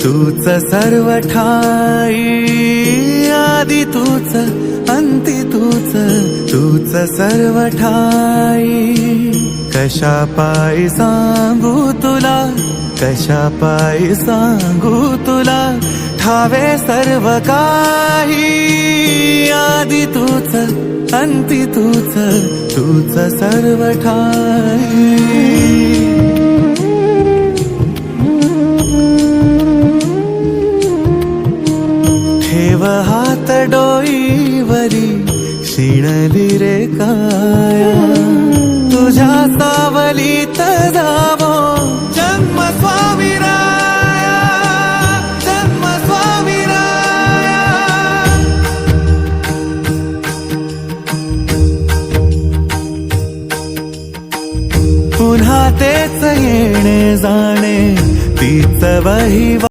तूच सर्व ठाई, आदि तूच अंती तूच, तूच सर्व ठाई. कशा पायी सांगू तुला, कशा पायी सांगू तुला, ठावे सर्व काही. आदि तूच अंती तूच, तूच सर्व ठाई. ठेव हात डोईवरी, शिणली रे काया. तुझ्या सावलीत जावो जन्म स्वामीराया, जन्म स्वामीराया. पुन्हा तेच येणे जाणे, तीच वही